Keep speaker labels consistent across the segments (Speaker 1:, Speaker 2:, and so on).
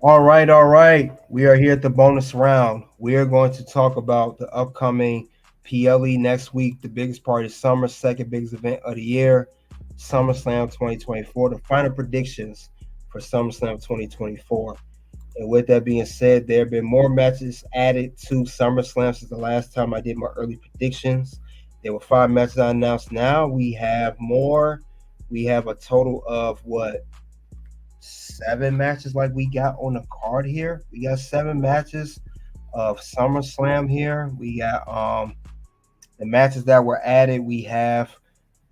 Speaker 1: All right, all right. We are here at the bonus round. We are going to talk about the upcoming PLE next week, the biggest part of summer, second biggest event of the year, SummerSlam 2024, the final predictions for SummerSlam 2024. And with that being said, there have been more matches added to SummerSlam since the last time I did my early predictions. There were 5 matches I announced. Now we have more. We have a total of what, 7 matches like we got on the card here. We got 7 matches of SummerSlam here. We got the matches that were added. We have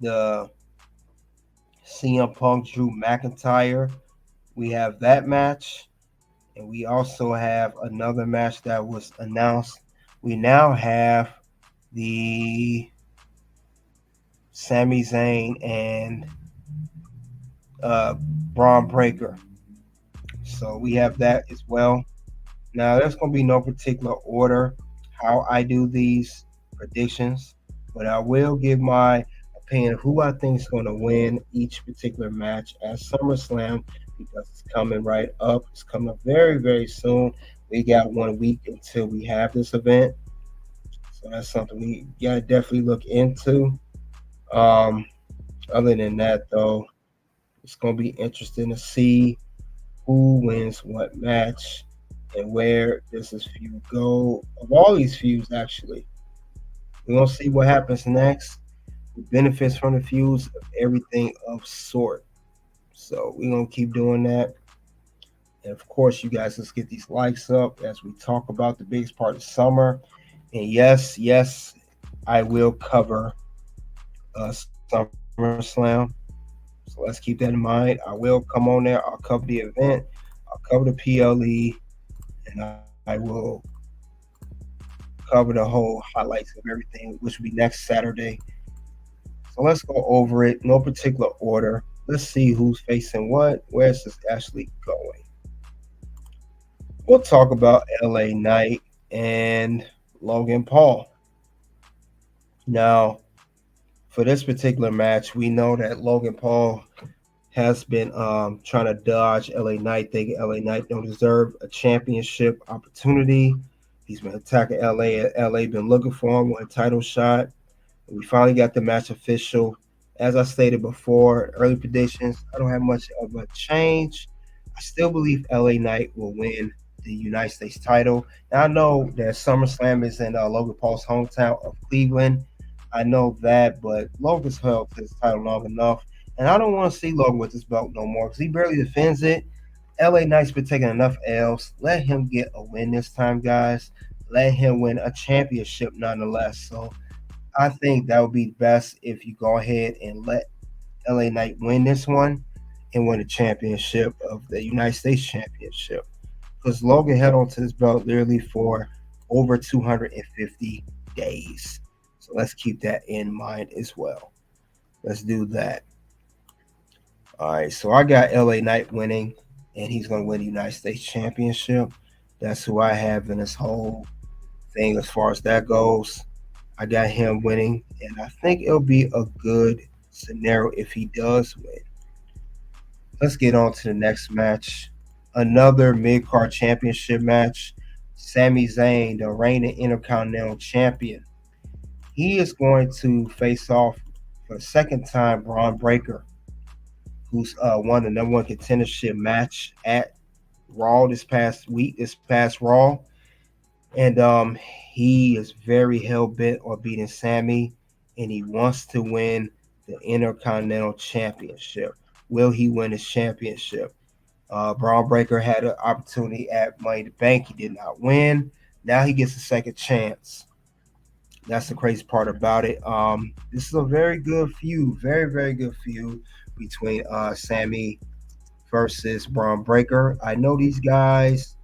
Speaker 1: the CM Punk Drew McIntyre. We have that match, and we also have another match that was announced. We now have the Sami Zayn and Braun Breaker. So we have that as well. Now, there's going to be no particular order how I do these predictions, but I will give my opinion of who I think is going to win each particular match at SummerSlam because it's coming right up. It's coming up very, very soon. We got 1 week until we have this event, so that's something we got to definitely look into. Um, Other than that, though, it's going to be interesting to see who wins what match and where does this feud go. Of all these feuds, actually, we're gonna see what happens next. The benefits from the feuds of everything of sort. So we're gonna keep doing that. And of course, you guys, let's get these likes up as we talk about the biggest part of summer. And yes, yes, I will cover SummerSlam. So let's keep that in mind. I will come on there. I'll cover the event. I'll cover the PLE, and I will cover the whole highlights of everything, which will be next Saturday. So let's go over it. No particular order. Let's see who's facing what. Where's this actually going? We'll talk about LA Knight and Logan Paul. Now, for this particular match, we know that Logan Paul has been trying to dodge LA Knight, thinking LA Knight don't deserve a championship opportunity. He's been attacking LA. LA been looking for him, with a title shot. We finally got the match official. As I stated before, early predictions, I don't have much of a change. I still believe LA Knight will win the United States title. Now, I know that SummerSlam is in Logan Paul's hometown of Cleveland. I know that, but Logan's held his title long enough. And I don't want to see Logan with this belt no more because he barely defends it. LA Knight's been taking enough L's. Let him get a win this time, guys. Let him win a championship nonetheless. So I think that would be best if you go ahead and let LA Knight win this one and win the championship of the United States Championship. Because Logan held on to this belt literally for over 250 days. So let's keep that in mind as well. Let's do that. All right, so I got LA Knight winning, and he's going to win the United States Championship. That's who I have in this whole thing as far as that goes. I got him winning, and I think it'll be a good scenario if he does win. Let's get on to the next match. Another mid card championship match. Sami Zayn, the reigning Intercontinental Champion. He is going to face off for the second time Braun Breaker, who's won the number one contendership match at Raw this past week, this past Raw. And he is very hell bent on beating Sammy, and he wants to win the Intercontinental Championship. Will he win his championship? Braun Breaker had an opportunity at Money in the Bank. He did not win. Now he gets a second chance. That's the crazy part about it. This is a very good feud, very very good feud between Sammy versus Braun Breaker. I know these guys.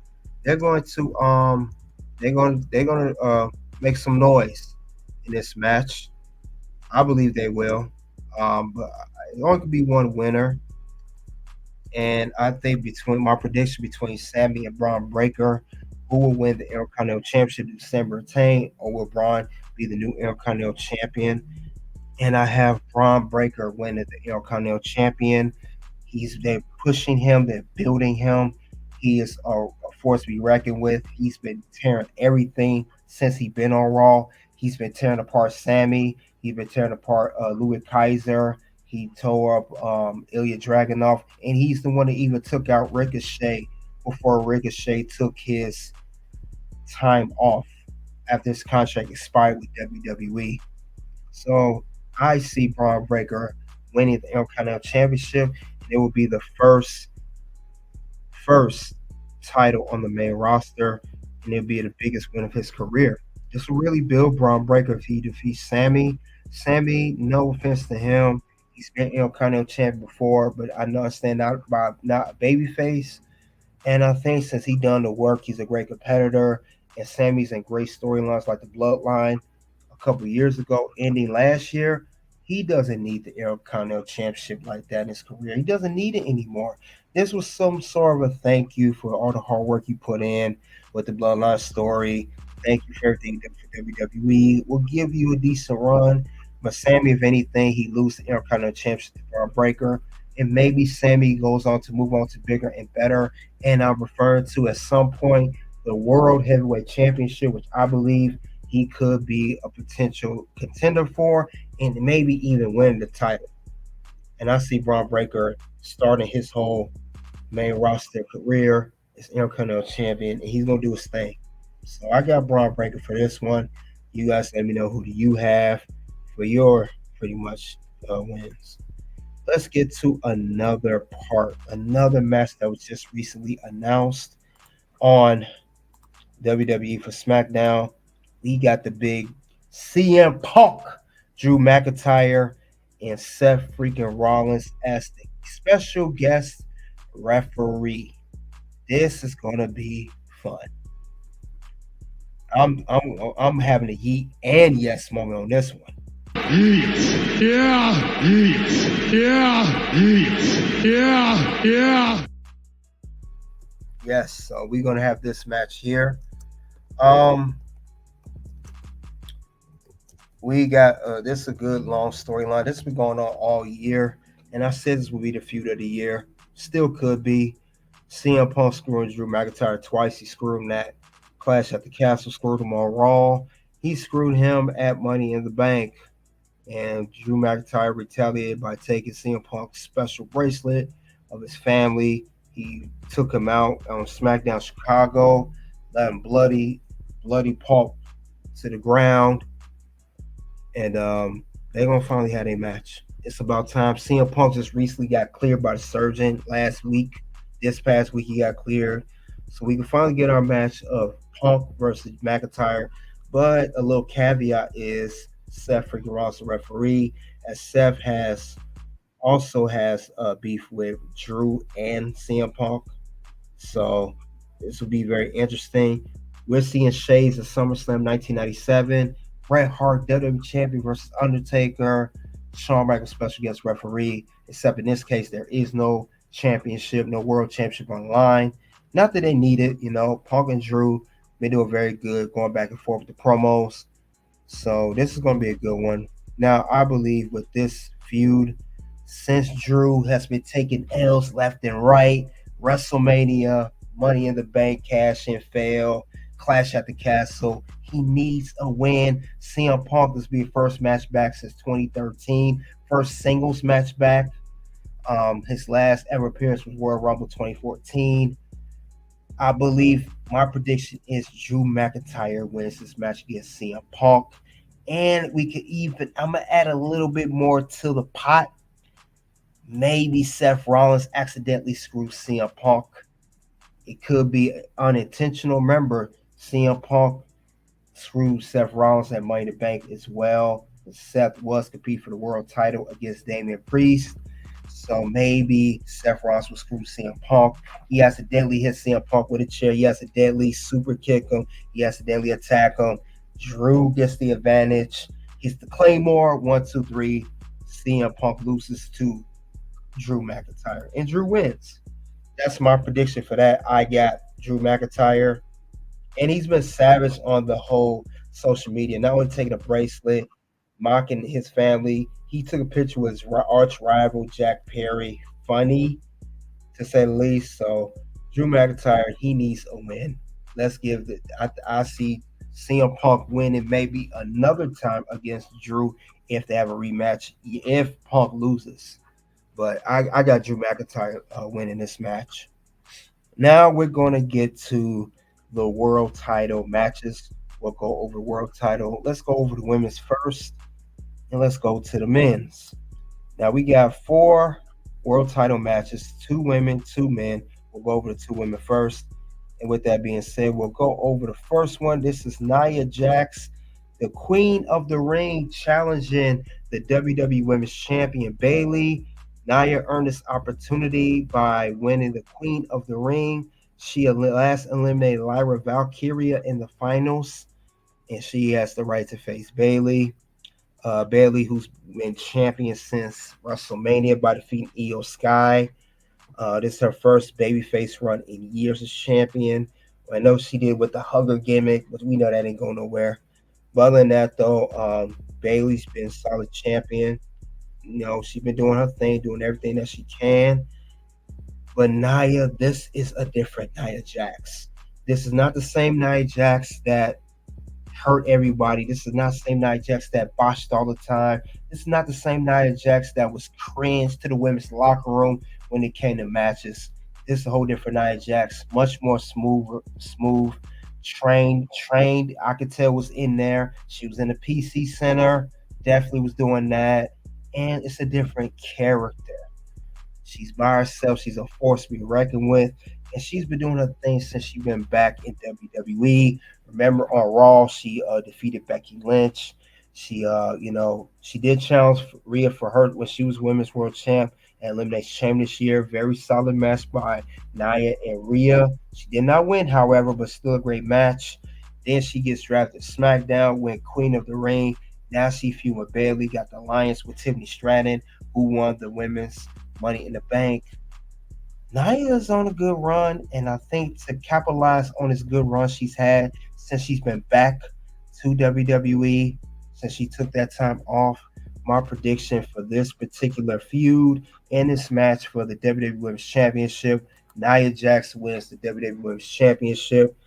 Speaker 1: They're going to make some noise in this match. I believe they will. But it only could be one winner, and I think between my prediction between Sammy and Braun Breaker, who will win the Intercontinental Championship? Does Sammy retain, or will Braun be the new Intercontinental Champion? And I have Braun Breaker winning the Intercontinental Champion. They're pushing him, they're building him. He is a force to be reckoned with. He's been tearing everything since he's been on Raw. He's been tearing apart Sammy. He's been tearing apart Louis Kaiser. He tore up Ilya Dragunov, and he's the one that even took out Ricochet before Ricochet took his time off after his contract expired with WWE. So I see Braun Breaker winning the Intercontinental Championship. And it will be the first title on the main roster, and it'll be the biggest win of his career. This will really build Braun Breaker if he defeats Sammy. Sammy, no offense to him, he's been Intercontinental champion before, but I understand not a babyface. And I think since he done the work, he's a great competitor. And Sammy's in great storylines like the Bloodline a couple of years ago, ending last year. He doesn't need the Intercontinental Championship like that in his career. He doesn't need it anymore. This was some sort of a thank you for all the hard work you put in with the Bloodline story. Thank you for everything you did for WWE. We'll give you a decent run. But Sammy, if anything, he loses the Intercontinental Championship to Braun Breaker. And maybe Sammy goes on to move on to bigger and better. And I'm referring to at some point the World Heavyweight Championship, which I believe he could be a potential contender for, and maybe even win the title. And I see Braun Breaker starting his whole main roster career as Intercontinental Champion, and he's gonna do his thing. So I got Braun Breaker for this one. You guys let me know who do you have for your pretty much wins. Let's get to another match that was just recently announced on WWE for SmackDown. We got the big CM Punk, Drew McIntyre, and Seth freaking Rollins as the special guest referee. This is gonna be fun. I'm having a yeet and yes moment on this one.
Speaker 2: Yeet. Yeah. Yeet. Yeah. Yeet. Yeah. Yeah.
Speaker 1: Yes, so we're gonna have this match here. We got this is a good long storyline. This has been going on all year, and I said this will be the feud of the year. Still could be. CM Punk screwing Drew McIntyre twice. He screwed him that Clash at the Castle, screwed him on Raw. He screwed him at Money in the Bank. And Drew McIntyre retaliated by taking CM Punk's special bracelet of his family. He took him out on SmackDown Chicago, let him bloody Punk to the ground. And they're going to finally have a match. It's about time. CM Punk just recently got cleared by the surgeon last week. This past week, he got cleared. So we can finally get our match of Punk versus McIntyre. But a little caveat is Seth freaking Rollins, the referee, as Seth also has beef with Drew and CM Punk. So this will be very interesting. We're seeing shades of SummerSlam 1997. Bret Hart, WWE Champion versus Undertaker. Shawn Michaels, special guest referee. Except in this case, there is no championship, no world championship on the line. Not that they need it, Punk and Drew, they do very good going back and forth with the promos. So this is going to be a good one. Now, I believe with this feud, since Drew has been taking L's left and right, WrestleMania, Money in the Bank, cash in fail, Clash at the Castle, he needs a win. CM Punk this will be first match back since 2013, first singles match back. His last ever appearance was Royal Rumble 2014. I believe my prediction is Drew McIntyre wins this match against CM Punk. And we could I'm going to add a little bit more to the pot. Maybe Seth Rollins accidentally screws CM Punk. It could be unintentional. Remember, CM Punk screwed Seth Rollins at Money in the Bank as well. Seth was competing for the world title against Damian Priest. So maybe Seth Rollins will screw CM Punk. He accidentally hit CM Punk with a chair. He accidentally super kick him. He accidentally attack him. Drew gets the advantage. Hits the Claymore. 1, 2, 3. CM Punk loses to Drew McIntyre. And Drew wins. That's my prediction for that. I got Drew McIntyre. And he's been savage on the whole social media. Not only taking a bracelet, mocking his family. He took a picture with his arch rival, Jack Perry. Funny, to say the least. So Drew McIntyre, he needs a win. Let's give the. I see CM Punk winning maybe another time against Drew if they have a rematch. If Punk loses, but I got Drew McIntyre winning this match. Now we're going to get to the world title matches. We'll go over world title. Let's go over the women's first, and let's go to the men's. Now we got four world title matches, two women, two men. We'll go over the two women first. And with that being said, we'll go over the first one. This is Nia Jax, the Queen of the Ring, challenging the WWE Women's Champion Bayley. Nia earned this opportunity by winning the Queen of the Ring. She last eliminated Lyra Valkyria in the finals, and she has the right to face Bayley. Bayley, who's been champion since WrestleMania by defeating Io Sky. This is her first babyface run in years as champion. I know she did with the hugger gimmick, but we know that ain't going nowhere. But other than that, though, Bayley's been solid champion. You know, she's been doing her thing, doing everything that she can. But Nia, this is a different Nia Jax. This is not the same Nia Jax that hurt everybody. This is not the same Nia Jax that botched all the time. This is not the same Nia Jax that was cringe to the women's locker room when it came to matches. This is a whole different Nia Jax, much more smooth, trained. I could tell was in there. She was in the PC Center, definitely was doing that, and it's a different character. She's by herself. She's a force to be reckoned with. And she's been doing her thing since she's been back in WWE. Remember on Raw, she defeated Becky Lynch. She did challenge Rhea for her when she was Women's World Champ and Elimination Champion this year. Very solid match by Nia and Rhea. She did not win, however, but still a great match. Then she gets drafted to SmackDown, win Queen of the Ring. Now she feuding with Bayley, got the alliance with Tiffany Stratton, who won the Women's Money in the Bank. Nia is on a good run, and I think to capitalize on this good run she's had since she's been back to WWE, since she took that time off, my prediction for this particular feud and this match for the WWE Women's Championship, Nia Jax wins the WWE Women's Championship.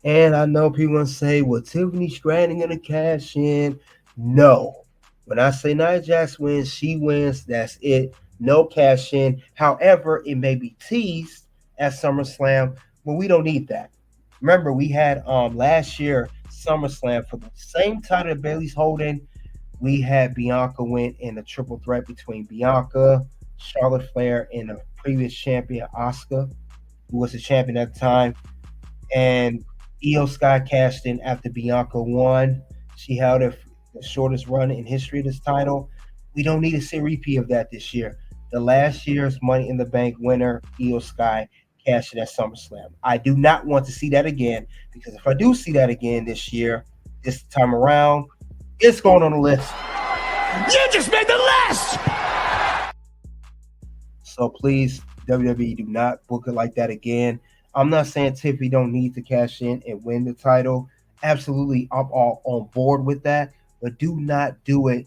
Speaker 1: And I know people gonna say, "Well, Tiffany Stratton gonna cash in." No, when I say Nia Jax wins, she wins. That's it. No cash in. However, it may be teased at SummerSlam, but we don't need that. Remember, we had last year SummerSlam for the same title that Bayley's holding. We had Bianca win in a triple threat between Bianca, Charlotte Flair, and the previous champion Asuka, who was the champion at the time. And Io Sky cashed in after Bianca won. She held it the shortest run in history of this title. We don't need to see a repeat of that this year. The last year's Money in the Bank winner, Io Sky, cashed in at SummerSlam. I do not want to see that again because if I do see that again this year, this time around, it's going on the list.
Speaker 2: You just made the list!
Speaker 1: So please, WWE, do not book it like that again. I'm not saying Tiffany don't need to cash in and win the title. Absolutely, I'm all on board with that. But do not do it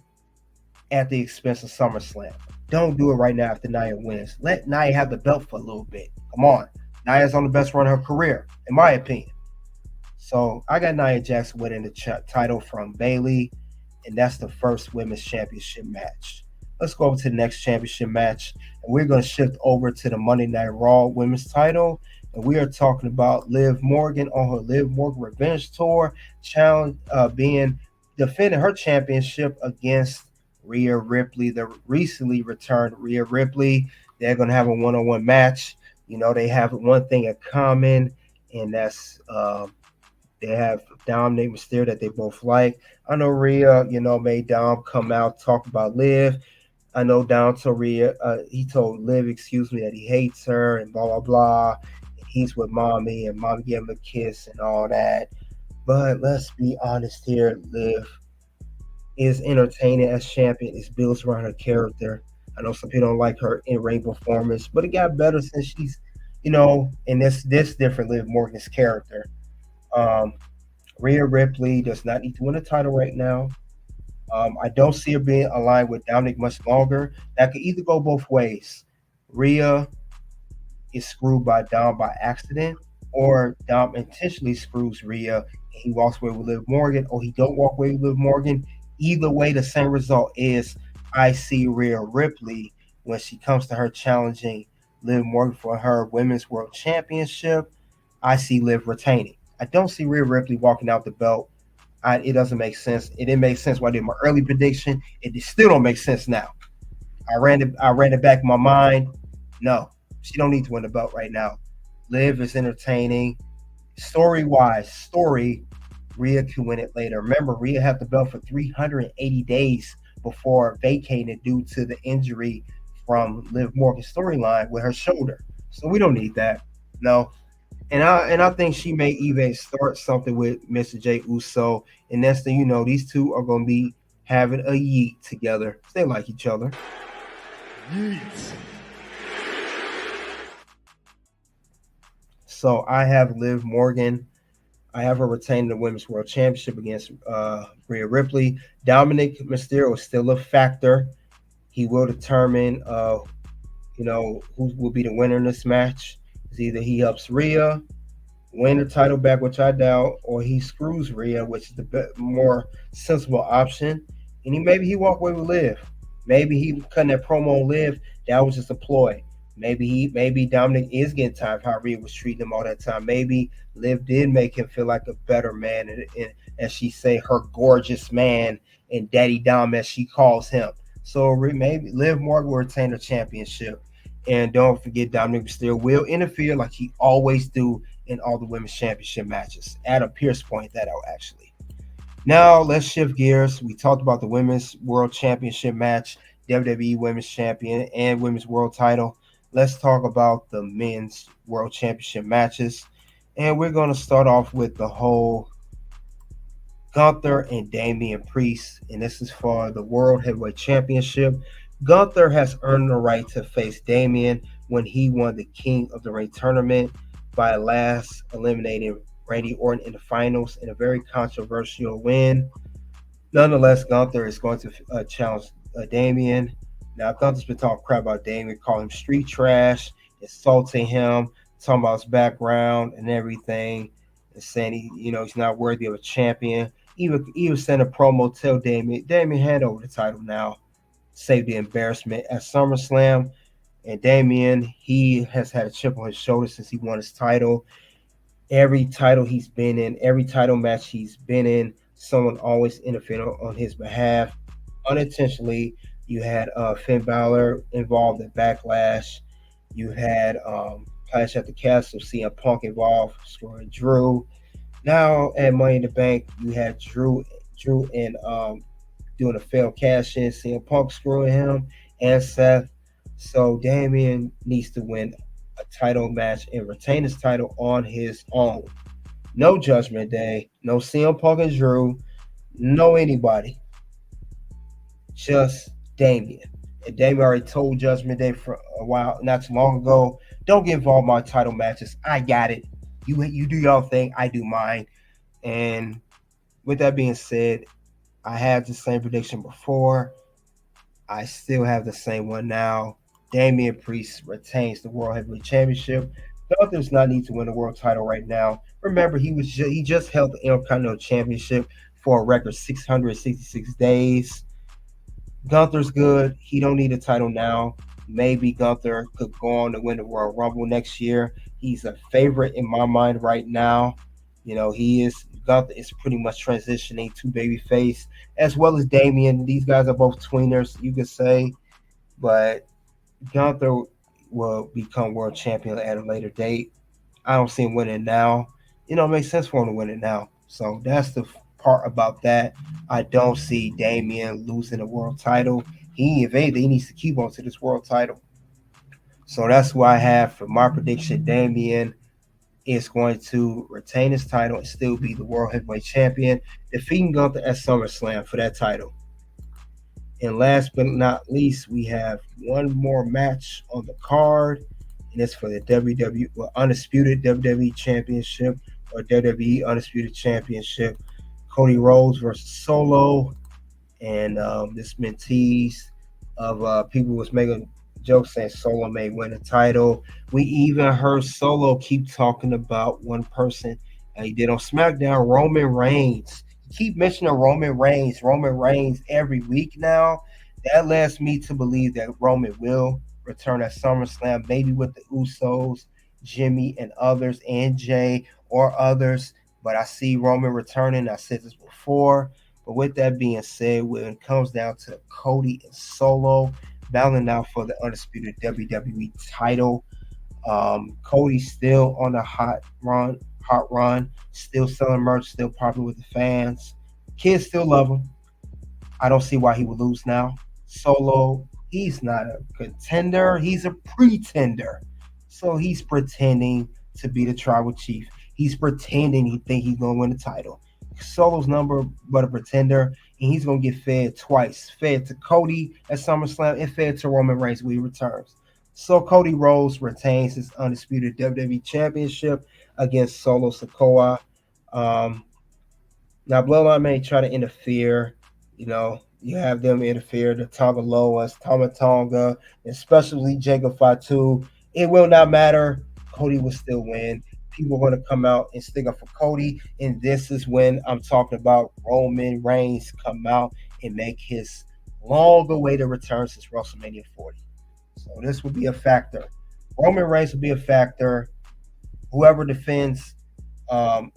Speaker 1: at the expense of SummerSlam. Don't do it right now after Nia wins. Let Nia have the belt for a little bit. Come on. Nia's on the best run of her career, in my opinion. So I got Nia Jax winning the title from Bayley, and that's the first women's championship match. Let's go over to the next championship match, and we're going to shift over to the Monday Night Raw women's title, and we are talking about Liv Morgan on her Liv Morgan Revenge Tour, being defending her championship against Rhea Ripley, the recently returned Rhea Ripley. They're going to have a one-on-one match. You know, they have one thing in common, and that's they have Dom Nate Mysterio that they both like. I know Rhea, made Dom come out, talk about Liv. I know Dom told Rhea, he told Liv, excuse me, that he hates her and blah, blah, blah. And he's with mommy, and mommy gave him a kiss and all that. But let's be honest here, Liv is entertaining as champion. It's built around her character. I know some people don't like her in-ring performance, but it got better since she's, in this different Liv Morgan's character. Rhea Ripley does not need to win a title right now. I don't see her being aligned with Dominic much longer. That could either go both ways. Rhea, gets screwed by Dom by accident, or Dom intentionally screws Rhea and he walks away with Liv Morgan, or he don't walk away with Liv Morgan. Either way, the same result is I see Rhea Ripley when she comes to her challenging Liv Morgan for her Women's World Championship. I see Liv retaining. I don't see Rhea Ripley walking out the belt. It doesn't make sense. It didn't make sense when I did my early prediction. It still don't make sense now. I ran it back in my mind. No, she don't need to win the belt right now. Liv is entertaining. Story, Rhea can win it later. Remember, Rhea had the belt for 380 days before vacating it due to the injury from Liv Morgan's storyline with her shoulder. So we don't need that. No. And I think she may even start something with Mr. J Uso. And next thing you know, these two are gonna be having a yeet together. They like each other. Yeet. So I have Liv Morgan. I have her retaining the Women's World Championship against Rhea Ripley. Dominic Mysterio is still a factor. He will determine, who will be the winner in this match. It's either he helps Rhea win the title back, which I doubt, or he screws Rhea, which is the more sensible option. And maybe he walk away with Liv. Maybe he cutting that promo on Liv. That was just a ploy. Maybe Dominic is getting tired of how Rhea was treating him all that time. Maybe Liv did make him feel like a better man, and as she say, her gorgeous man, and Daddy Dom as she calls him. So maybe Liv Morgan will retain the championship. And don't forget, Dominic Mysterio will interfere like he always do in all the women's championship matches. Adam Pearce pointed that out, actually. Now, let's shift gears. We talked about the Women's World Championship match, WWE Women's Champion and Women's World Title. Let's talk about the Men's World Championship matches. And we're going to start off with the whole Gunther and Damian Priest. And this is for the World Heavyweight Championship. Gunther has earned the right to face Damian when he won the King of the Ring tournament by last eliminating Randy Orton in the finals in a very controversial win. Nonetheless, Gunther is going to challenge Damian. Now, Gunther's been talking crap about Damian, calling him street trash, insulting him, talking about his background and everything, and saying he's not worthy of a champion. Even sent a promo, tell Damian, hand over the title now. Save the embarrassment at SummerSlam. And Damian, he has had a chip on his shoulder since he won his title. Every title he's been in, every title match he's been in, someone always interfered on his behalf. Unintentionally, you had Finn Balor involved in Backlash. You had Clash at the Castle, CM Punk involved, scoring Drew. Now at Money in the Bank, you had Drew and doing a failed cash-in, CM Punk screwing him, and Seth. So Damian needs to win a title match and retain his title on his own. No Judgment Day, no CM Punk and Drew, no anybody. Just Damian. And Damian already told Judgment Day for a while, not too long ago, don't get involved in my title matches. I got it. You do your thing, I do mine. And with that being said, I had the same prediction before. I still have the same one now. Damian Priest retains the World Heavyweight Championship. Gunther does not need to win the world title right now. Remember, he just held the Intercontinental Championship for a record 666 days. Gunther's good. He don't need a title now. Maybe Gunther could go on to win the Royal Rumble next year. He's a favorite in my mind right now. He is. Gunther is pretty much transitioning to babyface, as well as Damian. These guys are both tweeners, you could say. But Gunther will become world champion at a later date. I don't see him winning now. It makes sense for him to win it now. So that's the part about that. I don't see Damian losing the world title. If anything, he needs to keep on to this world title. So that's what I have for my prediction. Damian is going to retain his title and still be the World Heavyweight Champion, defeating Gunther at SummerSlam for that title. And last but not least, we have one more match on the card, and it's for the Undisputed WWE Championship, or WWE Undisputed Championship. Cody Rhodes versus Solo, and this been teased of people was making Joke saying Solo may win the title. We even heard Solo keep talking about one person he did on SmackDown, Roman Reigns. Keep mentioning Roman Reigns every week now. That leads me to believe that Roman will return at SummerSlam, maybe with the Usos, Jimmy and others, and Jay or others. But I see Roman returning. I said this before. But with that being said, when it comes down to Cody and Solo battling out for the undisputed WWE title, Cody's still on a hot run, still selling merch, still popular with the fans. Kids still love him. I don't see why he would lose now. Solo, he's not a contender, he's a pretender. So he's pretending to be the tribal chief. He's pretending he think he's gonna win the title. Solo's number but a pretender, and he's gonna get fed twice. Fed to Cody at SummerSlam and fed to Roman Reigns when he returns. So Cody Rhodes retains his undisputed WWE Championship against Solo Sikoa. Um, Now, Bloodline may try to interfere. You have them interfere, the Tonga Loas, Tama Tonga, especially Jacob Fatu. It will not matter. Cody will still win. People are going to come out and stick up for Cody. And this is when I'm talking about Roman Reigns come out and make his long-awaited return since WrestleMania 40. So this will be a factor. Roman Reigns will be a factor. Whoever defends um,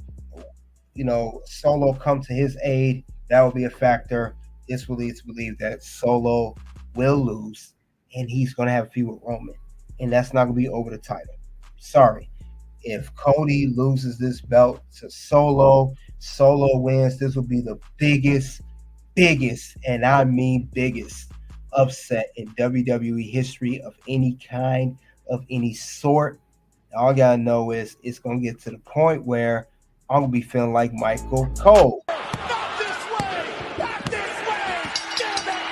Speaker 1: Solo come to his aid, that will be a factor. This will lead to believe that Solo will lose, and he's going to have a feud with Roman, and that's not going to be over the title. Sorry. If Cody loses this belt to Solo, Solo wins, this will be the biggest, and I mean biggest upset in WWE history of any kind, of any sort. All I got to know is it's going to get to the point where I'm going to be feeling like Michael Cole.
Speaker 2: Not this way! Not this way! Damn it!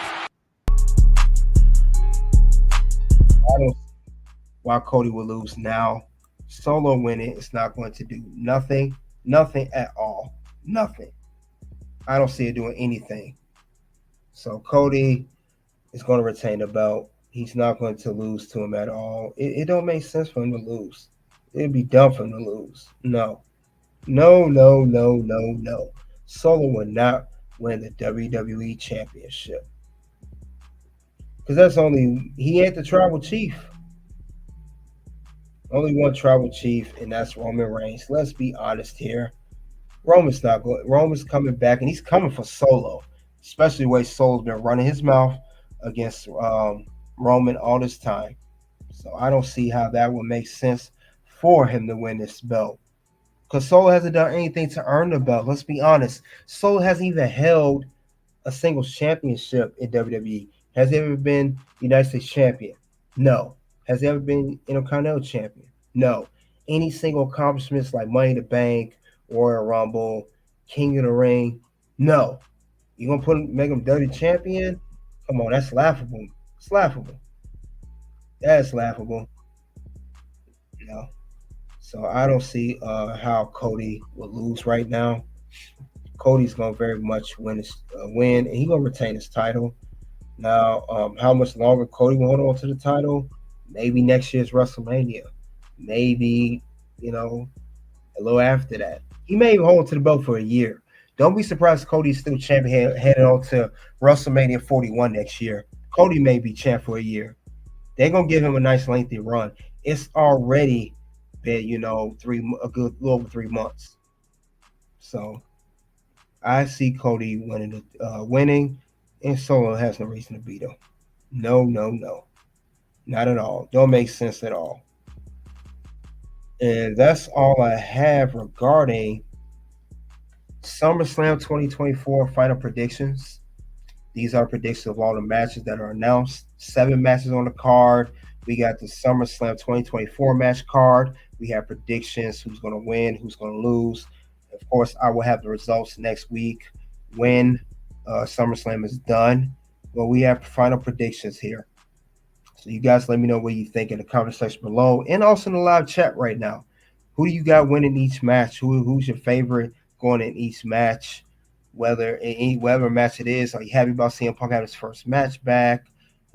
Speaker 1: I don't see why Cody will lose now. Solo winning is not going to do nothing at all. Nothing. I don't see it doing anything. So Cody is going to retain the belt. He's not going to lose to him at all. It don't make sense for him to lose. It'd be dumb for him to lose. No. Solo will not win the WWE Championship. Because he ain't the tribal chief. Only one tribal chief, and that's Roman Reigns. Let's be honest here. Roman's not going. Roman's coming back, and he's coming for Solo, especially the way Solo's been running his mouth against Roman all this time. So I don't see how that would make sense for him to win this belt. Because Solo hasn't done anything to earn the belt. Let's be honest. Solo hasn't even held a singles championship in WWE. Has he ever been United States champion? No. Has he ever been Intercontinental champion? No. Any single accomplishments like Money in the Bank, Royal Rumble, King of the Ring? No. You gonna make him WWE champion? Come on, that's laughable. It's laughable. That's laughable. So I don't see how Cody will lose right now. Cody's gonna very much win, and he's gonna retain his title. Now, how much longer Cody will hold on to the title? Maybe next year's WrestleMania. Maybe a little after that. He may even hold on to the belt for a year. Don't be surprised if Cody's still champion headed on to WrestleMania 41 next year. Cody may be champ for a year. They're gonna give him a nice lengthy run. It's already been, a good little over 3 months. So I see Cody winning, and Solo has no reason to beat him. No, not at all. Don't make sense at all. And that's all I have regarding SummerSlam 2024 final predictions. These are predictions of all the matches that are announced. 7 matches on the card. We got the SummerSlam 2024 match card. We have predictions, who's going to win, who's going to lose. Of course, I will have the results next week when SummerSlam is done. But we have final predictions here. So you guys let me know what you think in the comment section below, and also in the live chat right now. Who do you got winning each match? Who's your favorite going in each match? Whatever match it is, are you happy about CM Punk having his first match back?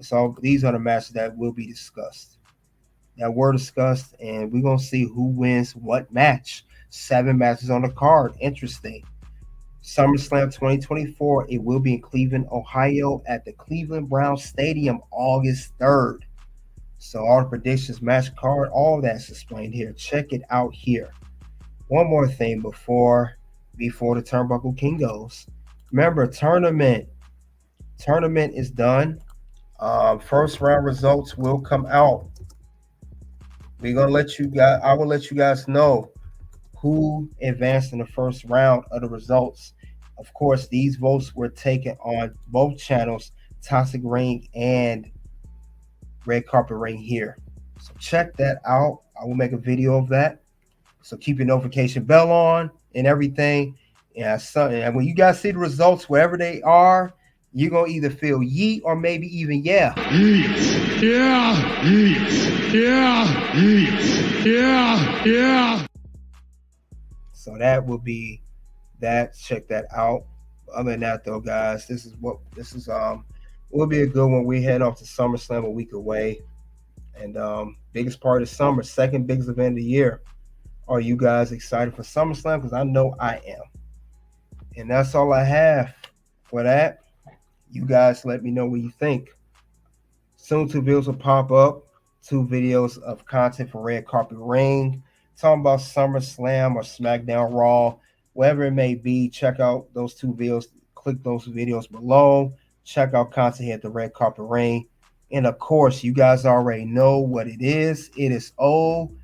Speaker 1: So these are the matches that will be discussed. That were discussed, and we're gonna see who wins what match. 7 matches on the card. Interesting. SummerSlam 2024. It will be in Cleveland, Ohio, at the Cleveland Browns Stadium, August 3rd. So all the predictions, match card, all that's explained here. Check it out here. One more thing before the Turnbuckle King goes. Remember, tournament is done. First round results will come out. We're gonna let you guys. I will let you guys know who advanced in the first round of the results. Of course, these votes were taken on both channels, Toxic Ring and Red Carpet Ring here. So check that out. I will make a video of that. So keep your notification bell on and everything. And when you guys see the results, wherever they are, you're gonna either feel yeet or maybe even yeah.
Speaker 2: Yeet. Yeah. Yeet. Yeah. Yeet. Yeah. Yeah.
Speaker 1: So that will be that. Check that out. Other than that, though, guys, this is will be a good one. We head off to SummerSlam a week away, and biggest part of summer, second biggest event of the year. Are you guys excited for SummerSlam? Because I know I am. And that's all I have for that. You guys let me know what you think. Soon 2 videos will pop up. 2 videos of content for Red Carpet Ring. Talking about SummerSlam or SmackDown Raw. Whatever it may be, check out those 2 videos. Click those videos below. Check out content here at the Red Carpet Ring. And of course, you guys already know what it is. It is OUNT.